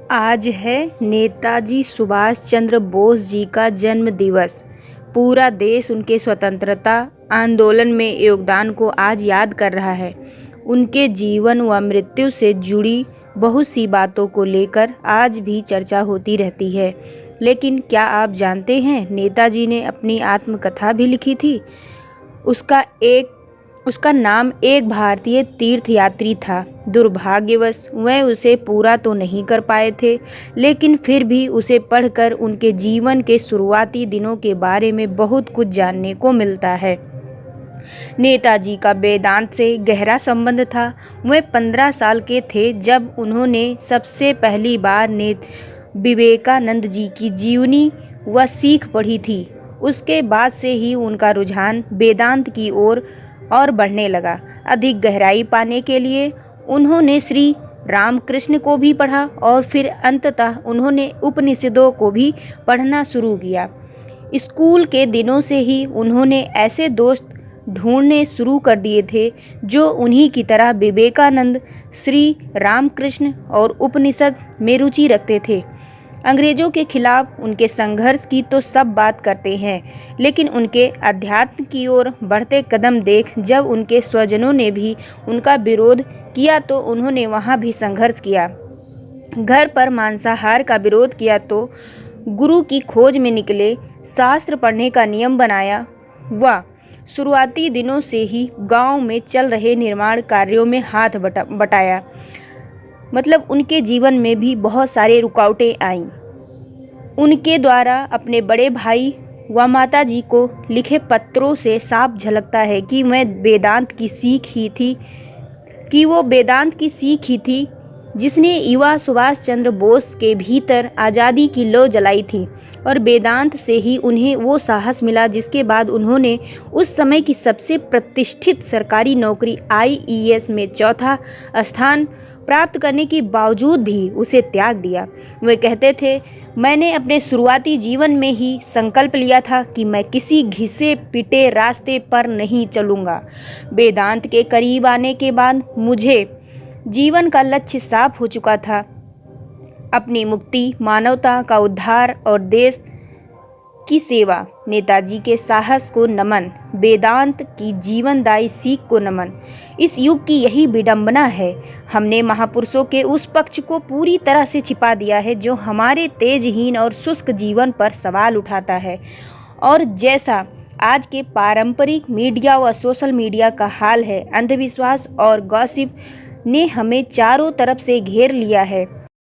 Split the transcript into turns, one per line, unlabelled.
आज है नेताजी सुभाष चंद्र बोस जी का जन्म दिवस। पूरा देश उनके स्वतंत्रता आंदोलन में योगदान को आज याद कर रहा है। उनके जीवन व मृत्यु से जुड़ी बहुत सी बातों को लेकर आज भी चर्चा होती रहती है। लेकिन क्या आप जानते हैं, नेताजी ने अपनी आत्मकथा भी लिखी थी। उसका नाम एक भारतीय तीर्थयात्री था। दुर्भाग्यवश वह उसे पूरा तो नहीं कर पाए थे, लेकिन फिर भी उसे पढ़कर उनके जीवन के शुरुआती दिनों के बारे में बहुत कुछ जानने को मिलता है। नेताजी का वेदांत से गहरा संबंध था। वह 15 साल के थे जब उन्होंने सबसे पहली बार विवेकानंद जी की जीवनी व सीख पढ़ी थी। उसके बाद से ही उनका रुझान वेदांत की ओर और बढ़ने लगा। अधिक गहराई पाने के लिए उन्होंने श्री रामकृष्ण को भी पढ़ा और फिर अंततः उन्होंने उपनिषदों को भी पढ़ना शुरू किया। स्कूल के दिनों से ही उन्होंने ऐसे दोस्त ढूंढने शुरू कर दिए थे जो उन्हीं की तरह विवेकानंद, श्री रामकृष्ण और उपनिषद में रुचि रखते थे। अंग्रेजों के खिलाफ उनके संघर्ष की तो सब बात करते हैं, लेकिन उनके अध्यात्म की ओर बढ़ते कदम देख जब उनके स्वजनों ने भी उनका विरोध किया तो उन्होंने वहाँ भी संघर्ष किया। घर पर मांसाहार का विरोध किया तो गुरु की खोज में निकले, शास्त्र पढ़ने का नियम बनाया व शुरुआती दिनों से ही गांव में चल रहे निर्माण कार्यों में हाथ बटाया। मतलब उनके जीवन में भी बहुत सारे रुकावटें आईं। उनके द्वारा अपने बड़े भाई व माता जी को लिखे पत्रों से साफ झलकता है कि वो वेदांत की सीख ही थी जिसने युवा सुभाष चंद्र बोस के भीतर आज़ादी की लौ जलाई थी। और वेदांत से ही उन्हें वो साहस मिला जिसके बाद उन्होंने उस समय की सबसे प्रतिष्ठित सरकारी नौकरी IAS में चौथा स्थान प्राप्त करने के बावजूद भी उसे त्याग दिया। वे कहते थे, मैंने अपने शुरुआती जीवन में ही संकल्प लिया था कि मैं किसी घिसे पिटे रास्ते पर नहीं चलूँगा। वेदांत के करीब आने के बाद मुझे जीवन का लक्ष्य साफ हो चुका था। अपनी मुक्ति, मानवता का उद्धार और देश की सेवा। नेताजी के साहस को नमन, वेदांत की जीवनदायी सीख को नमन। इस युग की यही विडंबना है। हमने महापुरुषों के उस पक्ष को पूरी तरह से छिपा दिया है जो हमारे तेजहीन और शुष्क जीवन पर सवाल उठाता है। और जैसा आज के पारंपरिक मीडिया व सोशल मीडिया का हाल है, अंधविश्वास और गॉसिप ने हमें चारों तरफ से घेर लिया है।